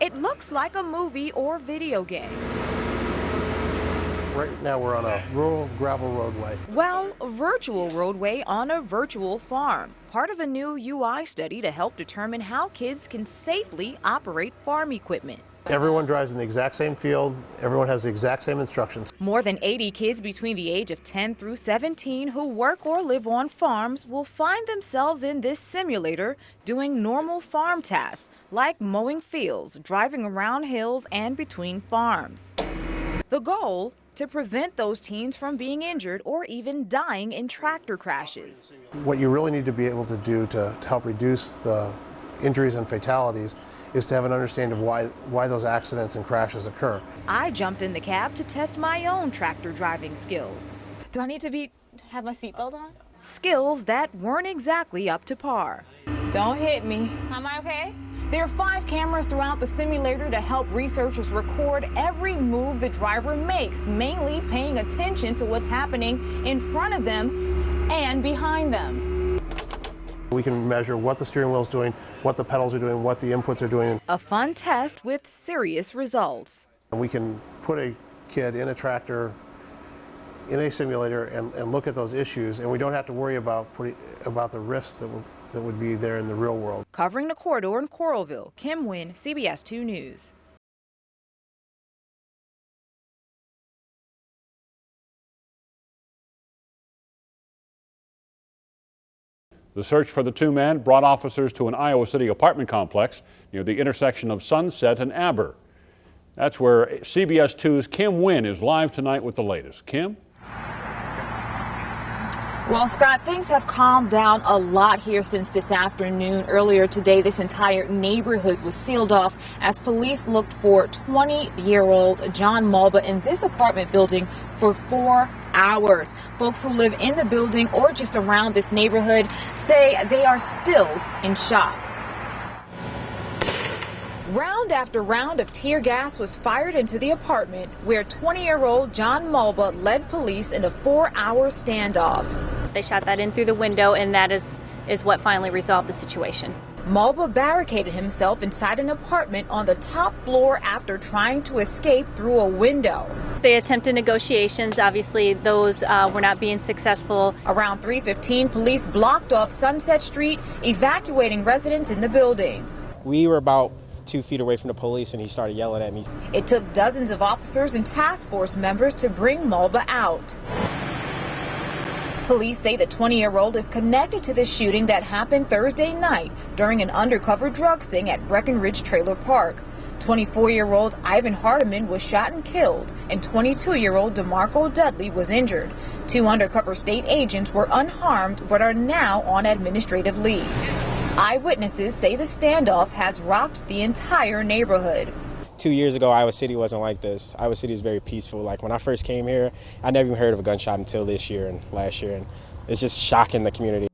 It looks like a movie or video game. Right now we're on a rural gravel roadway. Well, a virtual roadway on a virtual farm, part of a new UI study to help determine how kids can safely operate farm equipment. Everyone drives in the exact same field. Everyone has the exact same instructions. More than 80 kids between the age of 10 through 17 who work or live on farms will find themselves in this simulator doing normal farm tasks like mowing fields, driving around hills, and between farms. The goal? To prevent those teens from being injured or even dying in tractor crashes. What you really need to be able to do to help reduce the injuries and fatalities is to have an understanding of why those accidents and crashes occur. I jumped in the cab to test my own tractor driving skills. Do I need to have my seatbelt on? Skills that weren't exactly up to par. Don't hit me. Am I okay? There are 5 cameras throughout the simulator to help researchers record every move the driver makes, mainly paying attention to what's happening in front of them and behind them. We can measure what the steering wheel is doing, what the pedals are doing, what the inputs are doing. A fun test with serious results. And we can put a kid in a tractor in a simulator and look at those issues, and we don't have to worry about the risks that would be there in the real world. Covering the corridor in Coralville, Kim Wynne, CBS 2 News. The search for the 2 men brought officers to an Iowa City apartment complex near the intersection of Sunset and Aber. That's where CBS 2's Kim Wynne is live tonight with the latest. Kim? Well, Scott, things have calmed down a lot here since this afternoon. Earlier today, this entire neighborhood was sealed off as police looked for 20-year-old John Malba in this apartment building for 4 hours. Folks who live in the building or just around this neighborhood say they are still in shock. Round after round of tear gas was fired into the apartment where 20-year-old John Malba led police in a 4-hour standoff. They shot that in through the window, and that is what finally resolved the situation. Malba barricaded himself inside an apartment on the top floor after trying to escape through a window. They attempted negotiations. Obviously, those were not being successful. Around 3:15, police blocked off Sunset Street, evacuating residents in the building. We were about 2 feet away from the police, and he started yelling at me. It took dozens of officers and task force members to bring Malba out. Police say the 20-year-old is connected to the shooting that happened Thursday night during an undercover drug sting at Breckenridge Trailer Park. 24-year-old Ivan Hardiman was shot and killed, and 22-year-old DeMarco Dudley was injured. 2 undercover state agents were unharmed but are now on administrative leave. Eyewitnesses say the standoff has rocked the entire neighborhood. 2 years ago, Iowa City wasn't like this. Iowa City is very peaceful. Like when I first came here, I never even heard of a gunshot until this year and last year, and it's just shocking the community.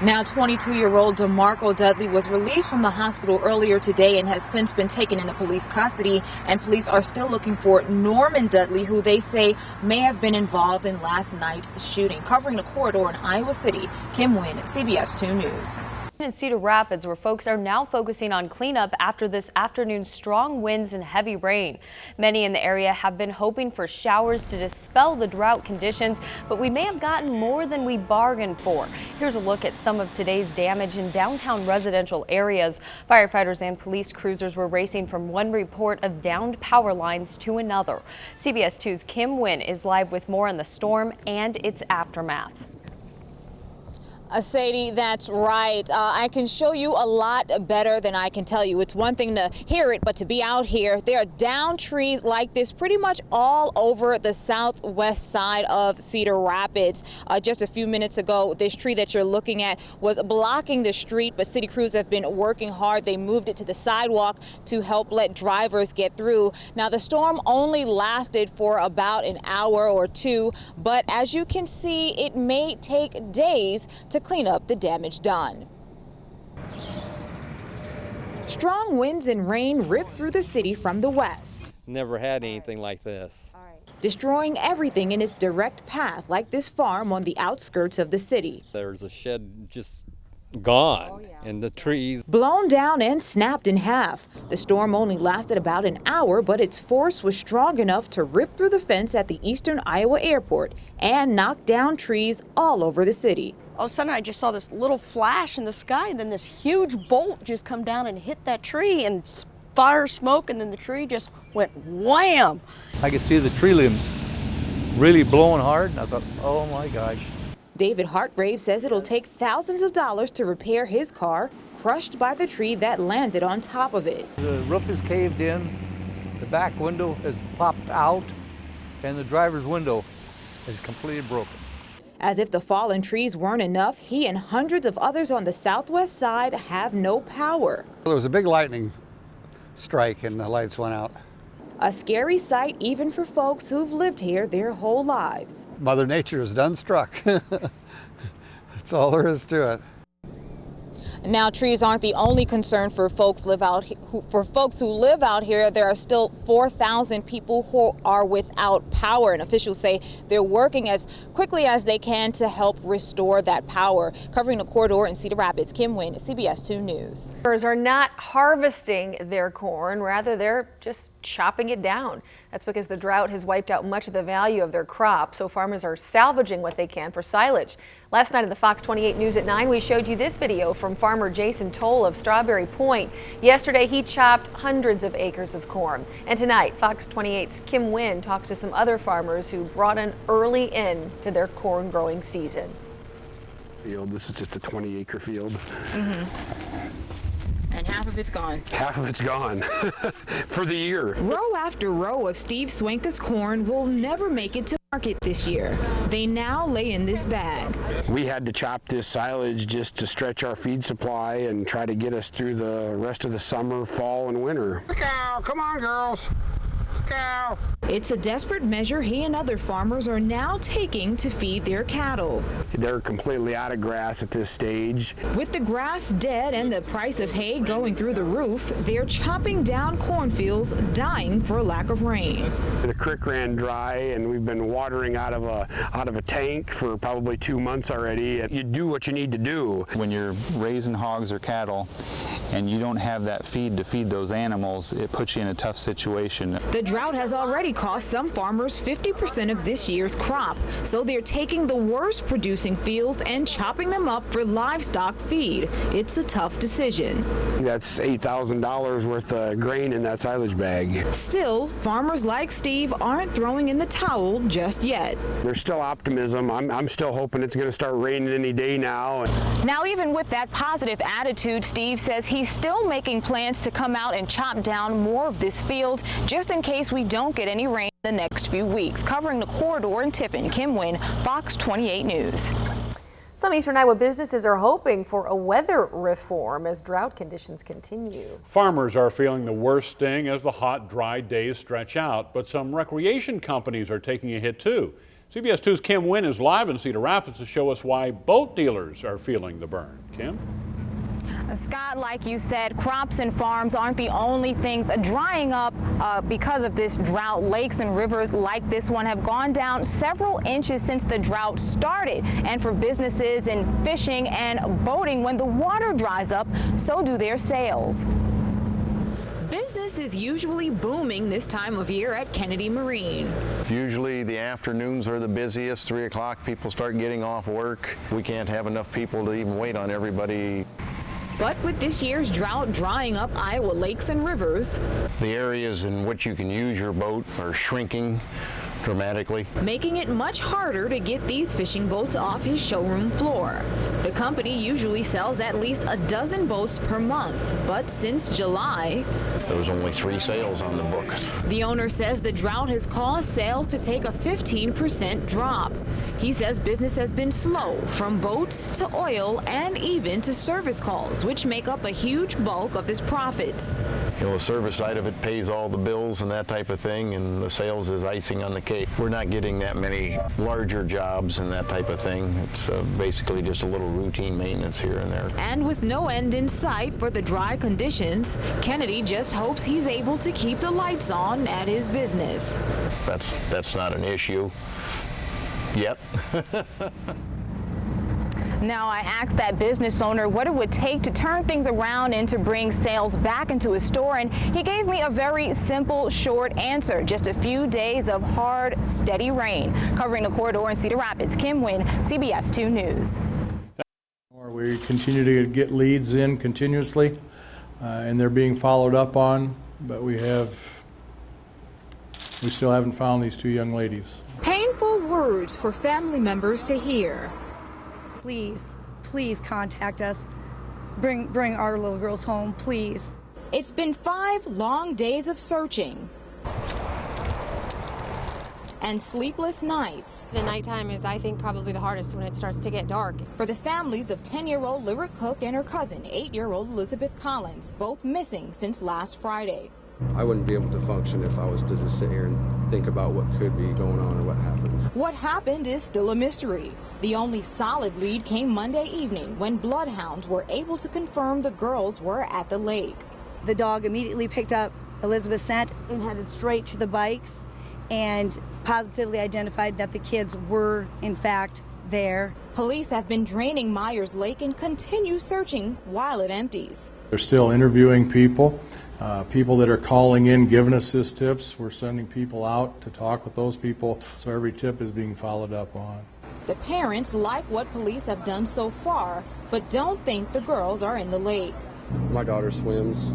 Now 22-year-old DeMarco Dudley was released from the hospital earlier today and has since been taken into police custody, and police are still looking for Norman Dudley, who they say may have been involved in last night's shooting. Covering the corridor in Iowa City, Kim Wynne, CBS 2 News. In Cedar Rapids, where folks are now focusing on cleanup after this afternoon's strong winds and heavy rain. Many in the area have been hoping for showers to dispel the drought conditions, but we may have gotten more than we bargained for. Here's a look at some of today's damage in downtown residential areas. Firefighters and police cruisers were racing from one report of downed power lines to another. CBS 2's Kim Wynne is live with more on the storm and its aftermath. Sadie, that's right. I can show you a lot better than I can tell you. It's one thing to hear it, but to be out here, there are downed trees like this pretty much all over the southwest side of Cedar Rapids. Just a few minutes ago, this tree that you're looking at was blocking the street, but city crews have been working hard. They moved it to the sidewalk to help let drivers get through. Now, the storm only lasted for about an hour or 2, but as you can see, it may take days to clean up the damage done. Strong winds and rain ripped through the city from the west. Never had anything like this. Destroying everything in its direct path, like this farm on the outskirts of the city. There's a shed just gone. And the trees. Blown down and snapped in half. The storm only lasted about an hour, but its force was strong enough to rip through the fence at the eastern Iowa airport and knock down trees all over the city. All of a sudden I just saw this little flash in the sky, and then this huge bolt just come down and hit that tree, and fire, smoke, and then the tree just went wham. I could see the tree limbs really blowing hard, and I thought, oh my gosh. David Hartgrave says it'll take thousands of dollars to repair his car, crushed by the tree that landed on top of it. The roof is caved in, the back window has popped out, and the driver's window is completely broken. As if the fallen trees weren't enough, he and hundreds of others on the southwest side have no power. There was a big lightning strike and the lights went out. A scary sight even for folks who've lived here their whole lives. Mother Nature is done struck. That's all there is to it. Now, trees aren't the only concern for folks who live out here. There are still 4,000 people who are without power, and officials say they're working as quickly as they can to help restore that power. Covering the corridor in Cedar Rapids, Kim Wynne, CBS 2 News. Farmers are not harvesting their corn, rather they're just chopping it down. That's because the drought has wiped out much of the value of their crop, so farmers are salvaging what they can for silage. Last night on the Fox 28 News at 9, we showed you this video from farmer Jason Toll of Strawberry Point. Yesterday, he chopped hundreds of acres of corn. And tonight, Fox 28's Kim Wynne talks to some other farmers who brought an early end to their corn growing season. This is just a 20-acre field. And half of it's gone. Half of it's gone for the year. Row after row of Steve Swanka's corn will never make it to market this year. They now lay in this bag. We had to chop this silage just to stretch our feed supply and try to get us through the rest of the summer, fall, and winter. Cow, come on, girls. Cow. It's a desperate measure he and other farmers are now taking to feed their cattle. They're completely out of grass at this stage. With the grass dead and the price of hay going through the roof, they're chopping down cornfields dying for lack of rain. The creek ran dry, and we've been watering out of a tank for probably 2 months already. You do what you need to do. When you're raising hogs or cattle and you don't have that feed to feed those animals, it puts you in a tough situation. The drought has already cost some farmers 50% of this year's crop, so they're taking the worst producing fields and chopping them up for livestock feed. It's a tough decision. That's $8,000 worth of grain in that silage bag. Still, farmers like Steve aren't throwing in the towel just yet. There's still optimism. I'm still hoping it's going to start raining any day now. Now, even with that positive attitude, Steve says he's still making plans to come out and chop down more of this field just in case we don't get any rain in the next few weeks. Covering the corridor in Tiffin, Kim Wynne, Fox 28 News. Some eastern Iowa businesses are hoping for a weather reform as drought conditions continue. Farmers are feeling the worst sting as the hot, dry days stretch out, but some recreation companies are taking a hit too. CBS 2's Kim Wynne is live in Cedar Rapids to show us why boat dealers are feeling the burn. Kim? Scott, like you said, crops and farms aren't the only things drying up because of this drought. Lakes and rivers like this one have gone down several inches since the drought started. And for businesses in fishing and boating, when the water dries up, so do their sales. Business is usually booming this time of year at Kennedy Marine. Usually the afternoons are the busiest. 3 o'clock people start getting off work. We can't have enough people to even wait on everybody. But with this year's drought drying up Iowa lakes and rivers, the areas in which you can use your boat are shrinking dramatically, making it much harder to get these fishing boats off his showroom floor. The company usually sells at least a dozen boats per month, but since July, there was only 3 sales on the books. The owner says the drought has caused sales to take a 15% drop. He says business has been slow, from boats to oil and even to service calls, which make up a huge bulk of his profits. You know, the service side of it pays all the bills and that type of thing, and the sales is icing on the cake. We're not getting that many larger jobs and that type of thing. It's basically just a little routine maintenance here and there. And with no end in sight for the dry conditions, Kennedy just hopes he's able to keep the lights on at his business. That's not an issue yet. Now, I asked that business owner what it would take to turn things around and to bring sales back into his store, and he gave me a very simple, short answer. Just a few days of hard, steady rain. Covering the corridor in Cedar Rapids, Kim Wynne, CBS 2 News. We continue to get leads in continuously, and they're being followed up on, but we still haven't found these two young ladies. Painful words for family members to hear. Please, please contact us. Bring our little girls home, please. It's been 5 long days of searching and sleepless nights. The nighttime is, I think, probably the hardest when it starts to get dark. For the families of 10-year-old Lyric Cook and her cousin, 8-year-old Elizabeth Collins, both missing since last Friday. I wouldn't be able to function if I was to just sit here and think about what could be going on or what happened. What happened is still a mystery. The only solid lead came Monday evening when bloodhounds were able to confirm the girls were at the lake. The dog immediately picked up Elizabeth's scent and headed straight to the bikes and positively identified that the kids were, in fact, there. Police have been draining Myers Lake and continue searching while it empties. They're still interviewing people, people that are calling in, giving us these tips. We're sending people out to talk with those people, so every tip is being followed up on. The parents like what police have done so far, but don't think the girls are in the lake. My daughter swims.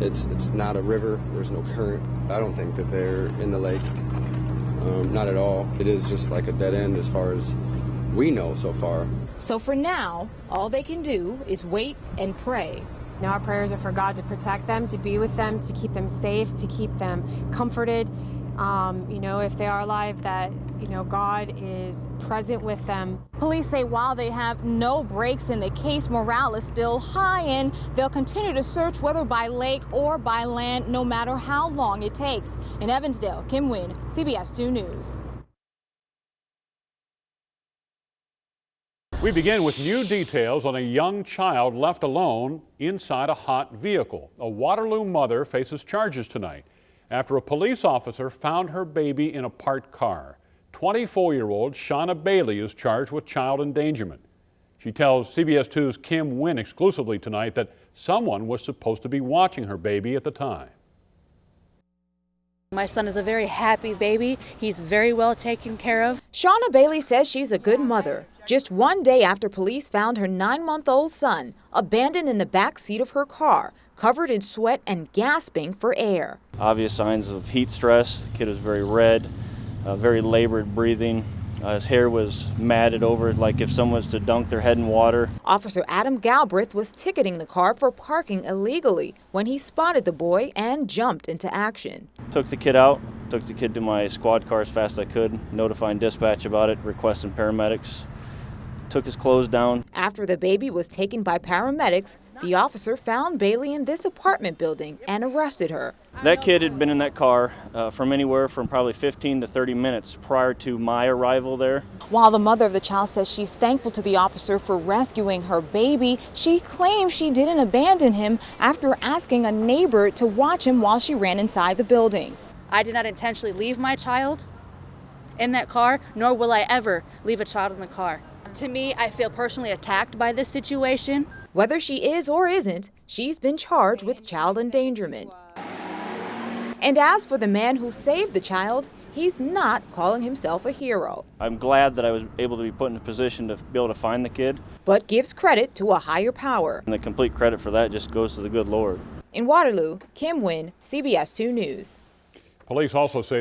It's not a river. There's no current. I don't think that they're in the lake. Not at all. It is just like a dead end as far as we know so far. So for now, all they can do is wait and pray. Now our prayers are for God to protect them, to be with them, to keep them safe, to keep them comforted. If they are alive, that, God is present with them. Police say while they have no breaks in the case, morale is still high, and they'll continue to search whether by lake or by land, no matter how long it takes. In Evansdale, Kim Wynne, CBS 2 News. We begin with new details on a young child left alone inside a hot vehicle. A Waterloo mother faces charges tonight after a police officer found her baby in a parked car. 24-year-old Shauna Bailey is charged with child endangerment. She tells CBS 2's Kim Wynne exclusively tonight that someone was supposed to be watching her baby at the time. My son is a very happy baby. He's very well taken care of. Shauna Bailey says she's a good mother. Just one day after police found her 9-month-old son abandoned in the back seat of her car, covered in sweat and gasping for air. Obvious signs of heat stress. The kid was very red, very labored breathing. His hair was matted over like if someone was to dunk their head in water. Officer Adam Galbraith was ticketing the car for parking illegally when he spotted the boy and jumped into action. Took the kid out, took the kid to my squad car as fast as I could, notifying dispatch about it, requesting paramedics. Took his clothes down. After the baby was taken by paramedics, the officer found Bailey in this apartment building and arrested her. That kid had been in that car from anywhere from probably 15 to 30 minutes prior to my arrival there. While the mother of the child says she's thankful to the officer for rescuing her baby, she claims she didn't abandon him after asking a neighbor to watch him while she ran inside the building. I did not intentionally leave my child in that car, nor will I ever leave a child in the car. To me, I feel personally attacked by this situation. Whether she is or isn't, she's been charged with child endangerment. And as for the man who saved the child, he's not calling himself a hero. I'm glad that I was able to be put in a position to be able to find the kid. But gives credit to a higher power. And the complete credit for that just goes to the good Lord. In Waterloo, Kim Wynne, CBS 2 News. Police also say